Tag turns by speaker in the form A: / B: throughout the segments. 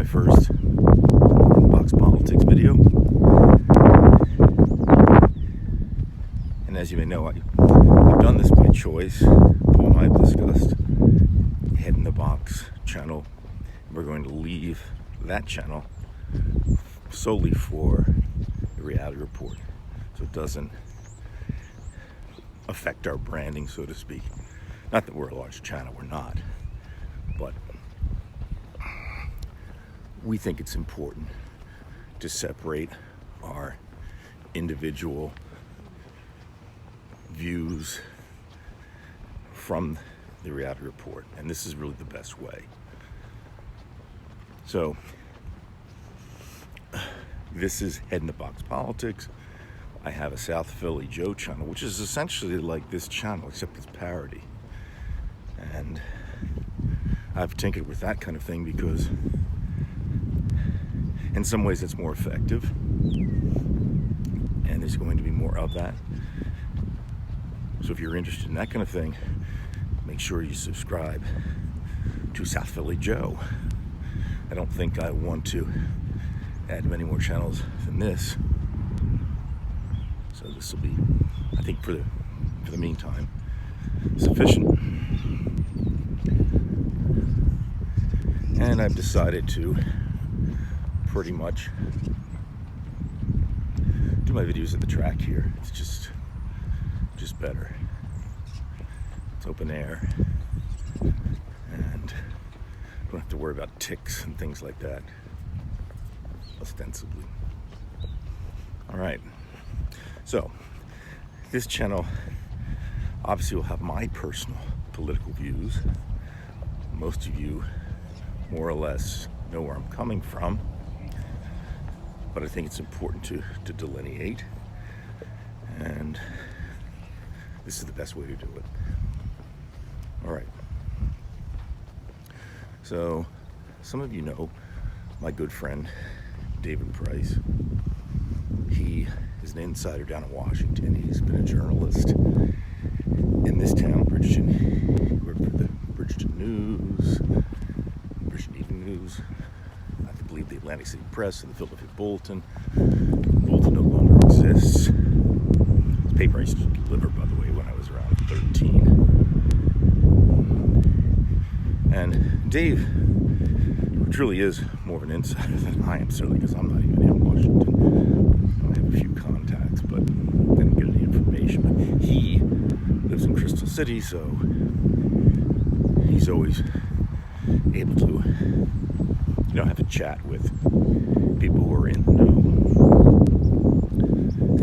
A: my first box politics video. And as you may know, I've done this by choice. Paul and I have discussed Head in the Box channel. We're going to leave that channel solely for the reality report, so it doesn't affect our branding, so to speak. Not that we're a large channel, we're not, but we think it's important to separate our individual views from the reality report, and this is really the best way. So this is Head in the Box Politics. I have a South Philly Joe channel, which is essentially like this channel, except it's parody. And I've tinkered with that kind of thing because in some ways it's more effective, and there's going to be more of that. So if you're interested in that kind of thing, make sure you subscribe to South Philly Joe. I don't think I want to add many more channels than this. So this will be, I think, for the meantime, sufficient. And I've decided to pretty much do my videos at the track here. It's just better. It's open air, and don't have to worry about ticks and things like that, ostensibly. All right, so this channel obviously will have my personal political views. Most of you more or less know where I'm coming from, but I think it's important to delineate, and this is the best way to do it. All right. So some of you know my good friend David Price. He is an insider down in Washington. He's been a journalist in this town, Bridgeton. He worked for the Bridgeton News, Bridgeton Evening News, I believe the Atlantic City Press, and the Philadelphia Bulletin. Bulletin no longer exists. This paper I used to deliver, by the way, when I was around 13. And Dave truly is more of an insider than I am, certainly, because I'm not even in Washington. I have a few contacts, but I didn't get any information. But he lives in Crystal City, so he's always able to, have a chat with people who are in the know.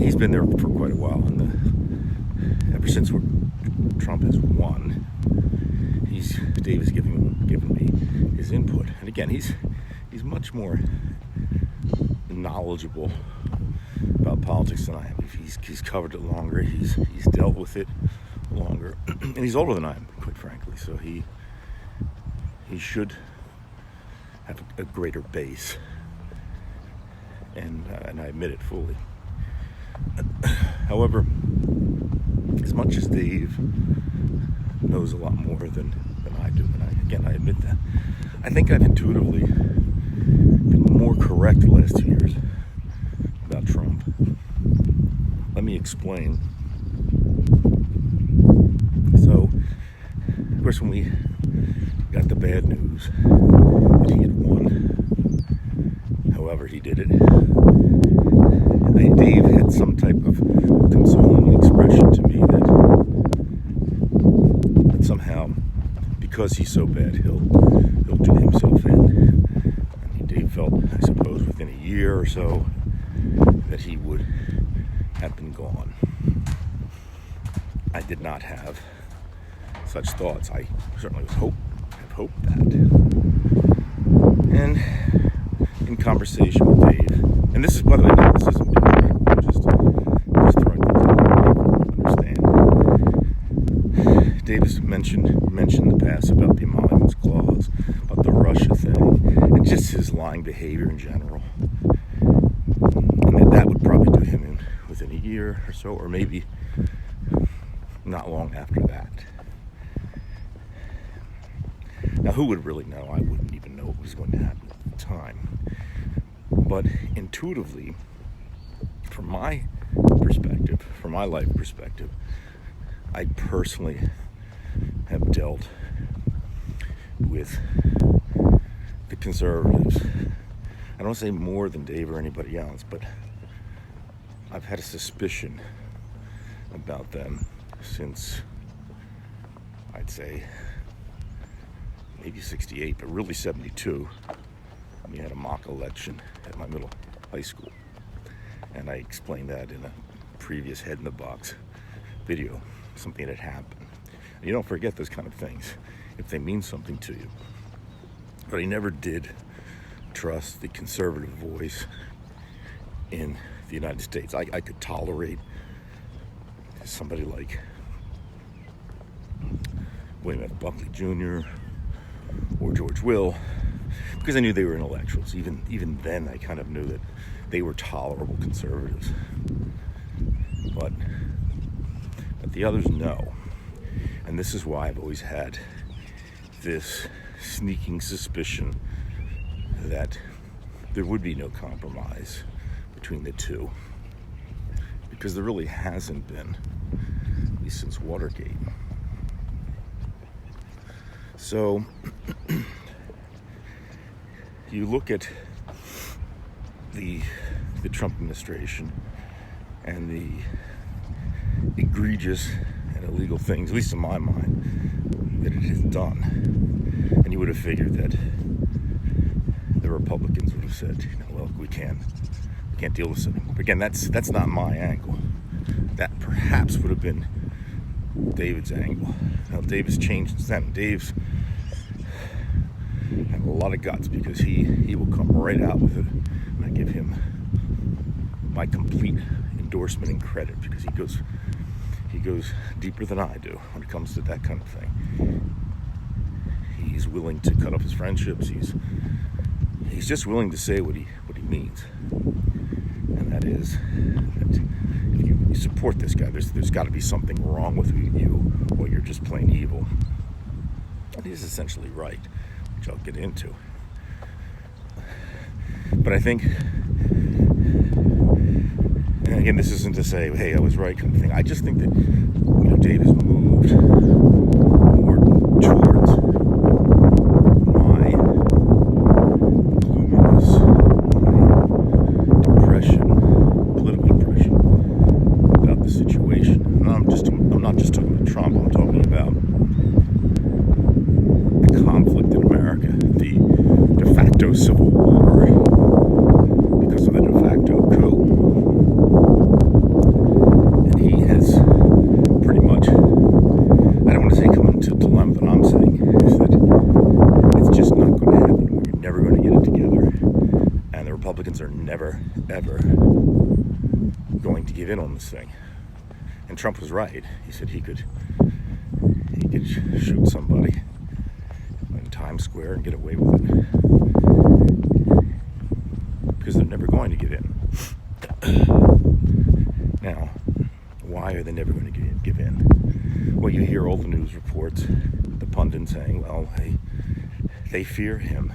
A: He's been there for quite a while, and ever since Trump has won, Dave has given me his input. And again, he's much more knowledgeable about politics than I am. He's covered it longer. He's dealt with it longer, and he's older than I am, quite frankly. So he should have a greater base, and I admit it fully. However, as much as Dave knows a lot more than I do, and I admit that, I think I've intuitively been more correct the last 2 years about Trump. Let me explain. So, of course, when we got the bad news that he had won, however he did it, Dave had some type of consoling expression to me that somehow, because he's so bad, he'll do himself in. And Dave felt, I suppose, within a year or so that he would have been gone. I did not have such thoughts. I certainly have hoped that. And in conversation with Dave, and this is, by the way, no, this isn't correct. I'm just throwing things out there to understand. Dave has mentioned in the past about the Emoluments Clause, about the Russia thing, and just his lying behavior in general. And that would probably do him in within a year or so, or maybe not long after that. Now, who would really know? I wouldn't even know what was going to happen time. But intuitively, from my perspective, from my life perspective, I personally have dealt with the conservatives. I don't say more than Dave or anybody else, but I've had a suspicion about them since, I'd say, maybe 68, but really 72. We had a mock election at my middle high school. And I explained that in a previous Head in the Box video, something that happened. And you don't forget those kind of things if they mean something to you. But I never did trust the conservative voice in the United States. I could tolerate somebody like William F. Buckley Jr. or George Will, because I knew they were intellectuals. Even then, I kind of knew that they were tolerable conservatives. But the others, no. And this is why I've always had this sneaking suspicion that there would be no compromise between the two, because there really hasn't been, at least since Watergate. So you look at the Trump administration and the egregious and illegal things, at least in my mind, that it has done, and you would have figured that the Republicans would have said, well, we can't deal with this anymore. Again, that's not my angle. That perhaps would have been David's angle. Now, Dave has changed since then. Dave's have a lot of guts, because he will come right out with it, and I give him my complete endorsement and credit, because he goes deeper than I do when it comes to that kind of thing. He's willing to cut off his friendships. He's just willing to say what he means, and that is that if you support this guy, there's got to be something wrong with you, or you're just plain evil. And he's essentially right, which I'll get into. But I think, and again, this isn't to say, hey, I was right kind of thing. I just think that, Dave has moved more towards my gloominess, my depression, political depression about the situation. And I'm not just talking about Trump. I'm talking about the conflict in America, the de facto civil war because of the de facto coup. And he has pretty much, I don't want to say come into a dilemma, but I'm saying is that it's just not going to happen. We're never going to get it together. And the Republicans are never, ever going to give in on this thing. And Trump was right. He said he could shoot somebody in Times Square and get away with it, because they're never going to give in. Now, why are they never going to give in? Well, you hear all the news reports, the pundits saying, well, hey, they fear him.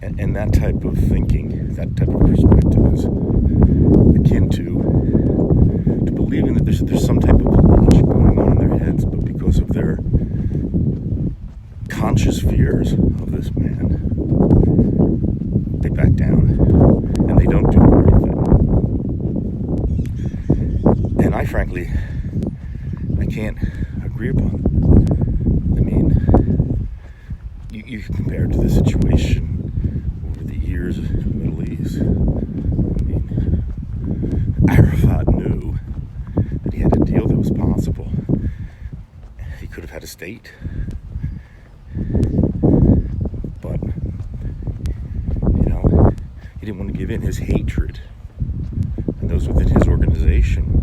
A: And that type of thinking, that type of perspective is akin to believing that there's some type of logic going on in their heads, but because of their conscious fears of this man, they back down and they don't do the right thing. And I frankly, I can't agree upon it. I mean, you can compare it to the situation over the years in the Middle East. I mean, Arafat knew that he had a deal that was possible. He could have had a state, but he didn't want to give in. His hatred and those within his organization,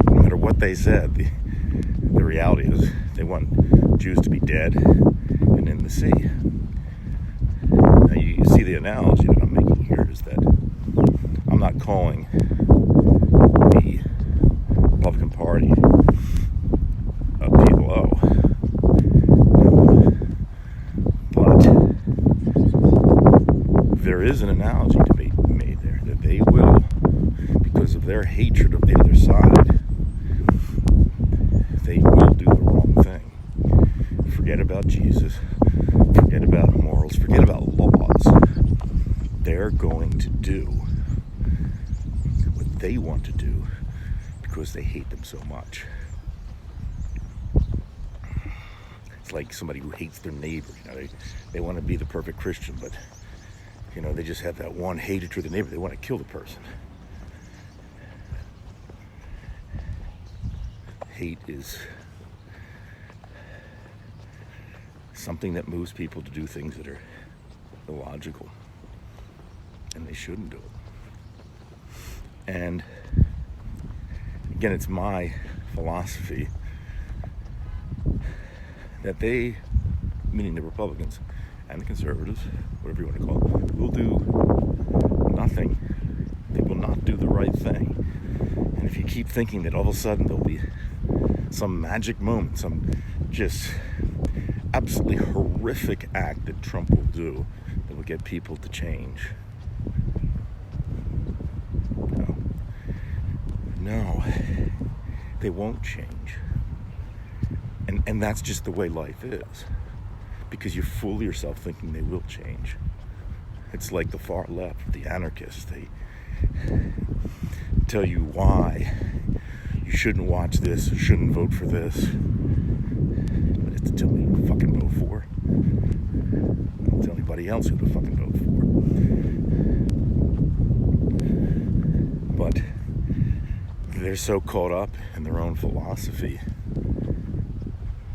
A: no matter what they said, the reality is they want Jews to be dead and in the sea. Now you see the analogy that I'm making here is that I'm not calling the Republican Party a PLO, but there is an analogy to be made there, that they will, because of their hatred of the other side, they will do the wrong thing. Forget about Jesus, forget about morals, forget about laws. They're going to do what they want to do because they hate them so much. It's like somebody who hates their neighbor. They want to be the perfect Christian, but they just have that one hatred to the neighbor. They want to kill the person. Hate is something that moves people to do things that are illogical, and they shouldn't do it. And again, it's my philosophy that they, meaning the Republicans and the conservatives, whatever you want to call them, will do nothing. They will not do the right thing. And if you keep thinking that all of a sudden there'll be some magic moment, some just absolutely horrific act that Trump will do that will get people to change. No, they won't change. And that's just the way life is. Because you fool yourself thinking they will change. It's like the far left, the anarchists. They tell you why you shouldn't watch this, or shouldn't vote for this. But it's to tell me who to fucking vote for. Don't tell anybody else who to fucking vote for. But they're so caught up in their own philosophy.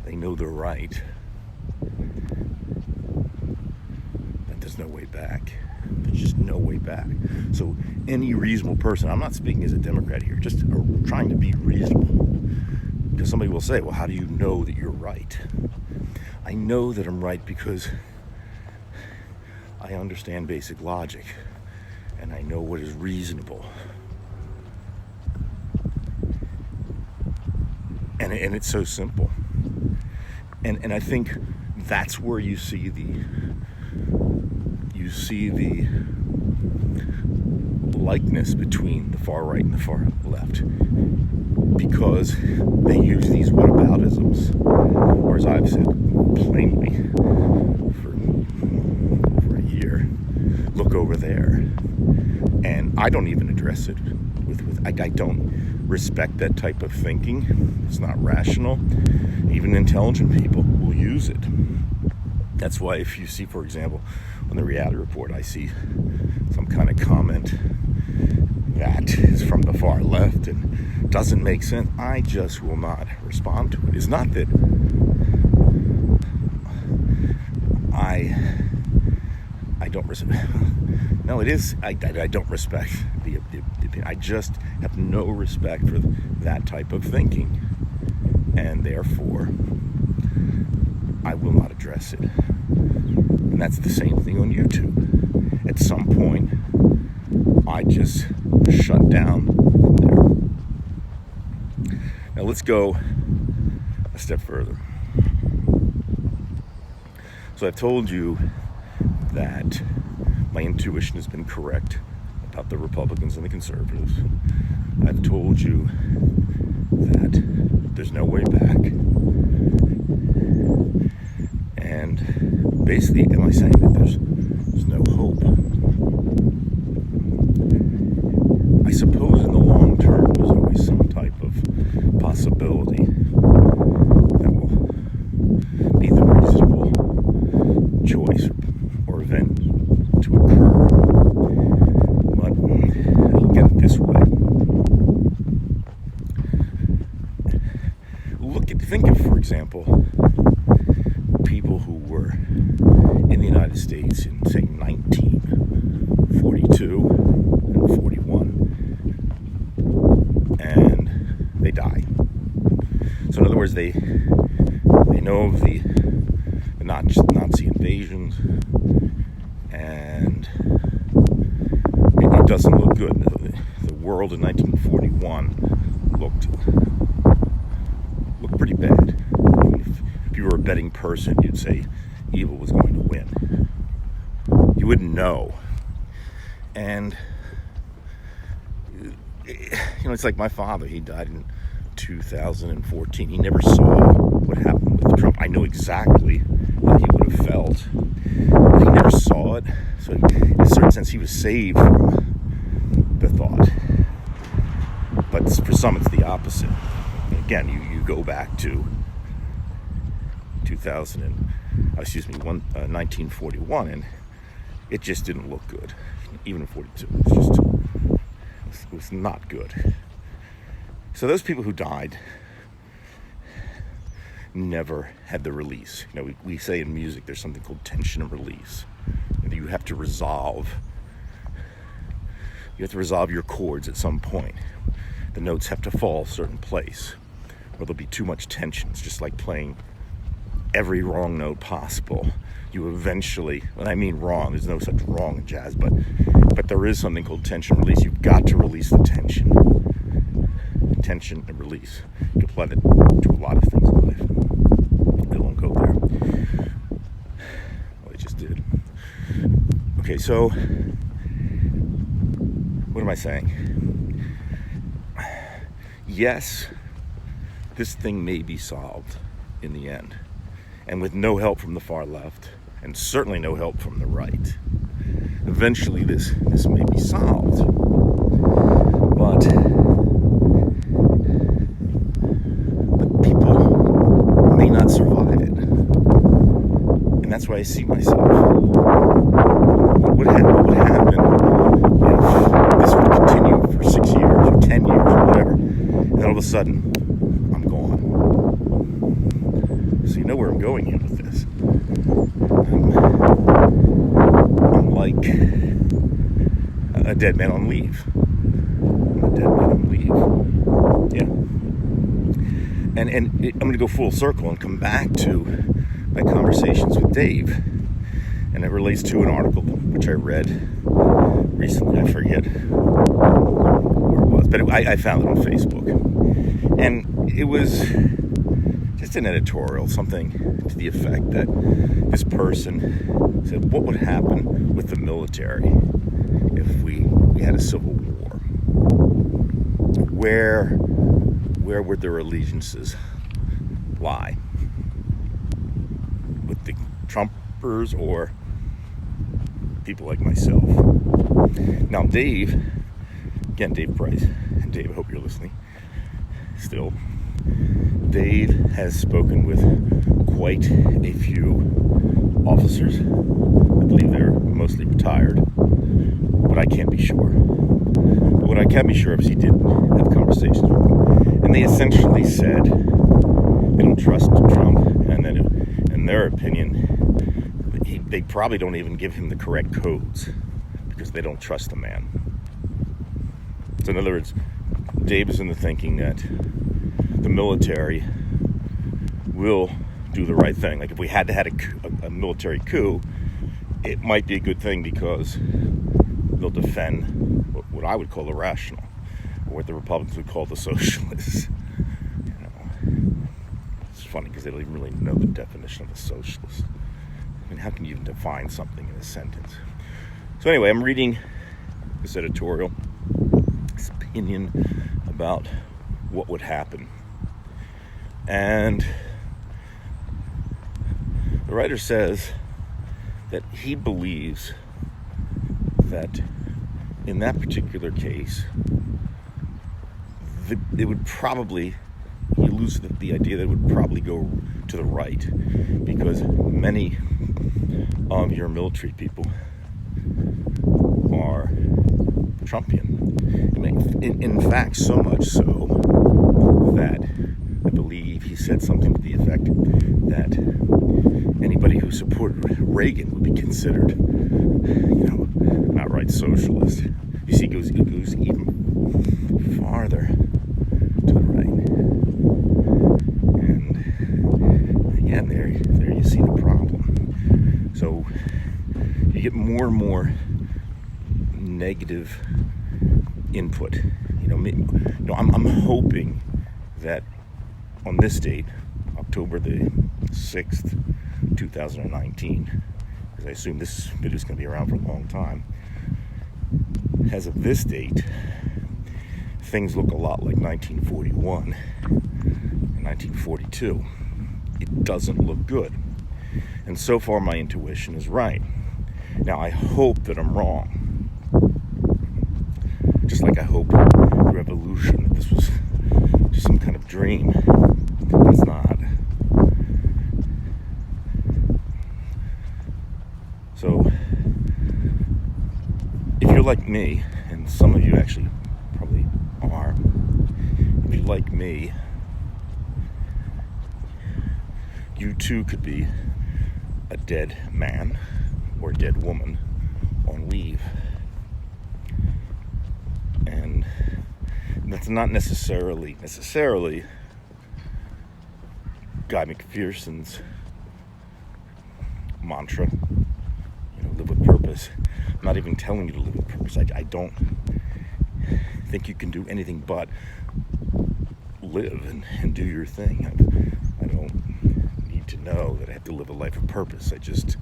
A: They know they're right. That there's no way back. There's just no way back. So any reasonable person, I'm not speaking as a Democrat here, just trying to be reasonable. Because somebody will say, well, how do you know that you're right? I know that I'm right because I understand basic logic and I know what is reasonable. And it's so simple. And I think that's where you see the likeness between the far right and the far left, because they use these whataboutisms, or as I've said plainly for a year, look over there. And I don't even address it I don't respect that type of thinking. It's not rational. Even intelligent people will use it. That's why if you see, for example, on the reality report, I see some kind of comment that is from the far left and doesn't make sense, I just will not respond to it. It's not that I don't respect. No, it is. I don't respect the opinion. I just have no respect for that type of thinking, and therefore I will not address it. And that's the same thing on YouTube. At some point, I just shut down there. Now let's go a step further. So I've told you that my intuition has been correct about the Republicans and the conservatives. I've told you that there's no way back. And basically, am I saying that there's no hope? I suppose in the long term, there's always some type of possibility that will be the reasonable choice or event to occur. But look at it this way. Think of, for example, people who were in the United States in, say, 1942 and 41, and they die. So in other words, they know of the Nazi invasions, and it doesn't look good. The world in 1941 looked pretty bad. If you were a betting person, you'd say evil was going to win. You wouldn't know And it's like my father. He died in 2014. He never saw what happened with Trump. I know exactly how he would have felt, but he never saw it. So in a certain sense, he was saved from the thought. But for some, it's the opposite. Again, you go back to 1941, and it just didn't look good. Even in 42, it was not good. So those people who died never had the release. We say in music there's something called tension and release. You have to resolve your chords at some point. The notes have to fall a certain place, or there'll be too much tension. It's just like playing every wrong note possible. You eventually, when I mean wrong, there's no such wrong in jazz, but there is something called tension release. You've got to release the tension. Tension and release. You can apply that to a lot of things in life. I won't go there. Well, I just did. Okay, so what am I saying? Yes, this thing may be solved in the end, and with no help from the far left, and certainly no help from the right. Eventually this may be solved, but people may not survive it. And that's why I see myself. What would happen if this would continue for 6 years or 10 years or whatever, and then all of a sudden I'm gone? So you know where I'm going here with this. I'm like a dead man on leave. I'm a dead man on leave. Yeah. And I'm going to go full circle and come back to my conversations with Dave. And it relates to an article which I read recently. I forget where it was, but I found it on Facebook. And it was just an editorial, something to the effect that this person said, what would happen with the military if we had a civil war? Where would their allegiances lie? With the Trumpers or people like myself? Now, Dave Price, and Dave, I hope you're listening still. Dave has spoken with quite a few officers. I believe they're mostly retired, but I can't be sure. But what I can be sure of is he did have conversations with them, and they essentially said they don't trust Trump, and that in their opinion, they probably don't even give him the correct codes because they don't trust the man. So in other words, Dave is in the thinking that the military will do the right thing. Like if we had to have a military coup, it might be a good thing because they'll defend what I would call the rational, or what the Republicans would call the socialists. It's funny because they don't even really know the definition of a socialist. I mean, how can you even define something in a sentence? So anyway, I'm reading this editorial, this opinion about what would happen. And the writer says that he believes that in that particular case, it would probably, he alludes to the idea that it would probably go to the right, because many of your military people are Trumpian. In fact, so much so that I believe he said something to the effect that anybody who supported Reagan would be considered, not right socialist. You see, it goes even farther to the right. And again, there you see the problem. So you get more and more negative input. I'm hoping that on this date, October the 6th, 2019, because I assume this video is going to be around for a long time, as of this date, things look a lot like 1941 and 1942. It doesn't look good. And so far, my intuition is right. Now, I hope that I'm wrong. Just like I hope the revolution, that this was just some kind of dream. But it's not. So, if you're like me, and some of you actually probably are, if you're like me, you too could be a dead man or a dead woman on leave. And that's not necessarily Guy McPherson's mantra, live with purpose. I'm not even telling you to live with purpose. I don't think you can do anything but live and do your thing. I don't need to know that I have to live a life of purpose. I just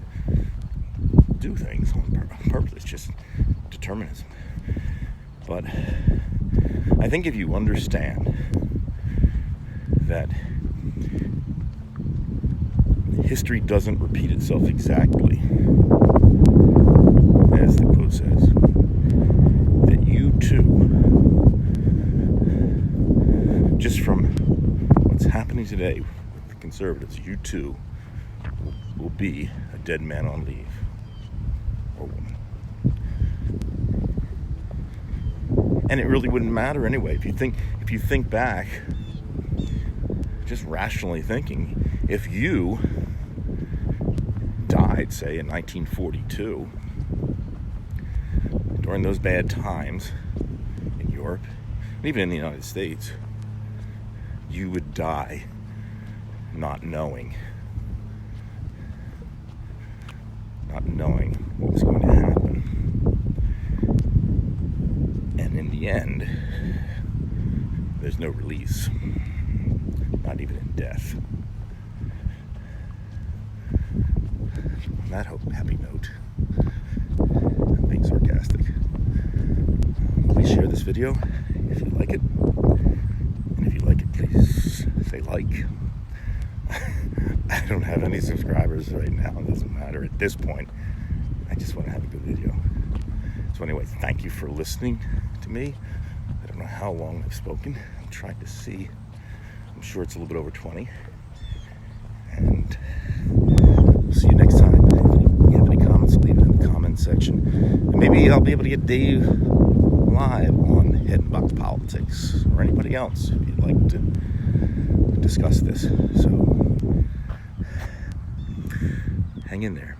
A: do things on purpose. It's just determinism. But I think if you understand that history doesn't repeat itself exactly, as the quote says, that you too, just from what's happening today with the conservatives, you too will be a dead man on leave, or woman. And it really wouldn't matter anyway. If you think back, just rationally thinking, if you died, say, in 1942, during those bad times in Europe, and even in the United States, you would die not knowing what was going to happen. And in the end, there's no release, not even in death. On that happy note, I'm being sarcastic. Please share this video if you like it. And if you like it, please say like. I don't have any subscribers right now. It doesn't matter at this point. I just want to have a good video. So anyway, thank you for listening to me. I don't know how long I've spoken. I'm trying to see. I'm sure it's a little bit over 20. And we'll see you next time. If you have any comments, leave it in the comments section. And maybe I'll be able to get Dave live on Head and Box Politics, or anybody else if you'd like to discuss this. So hang in there.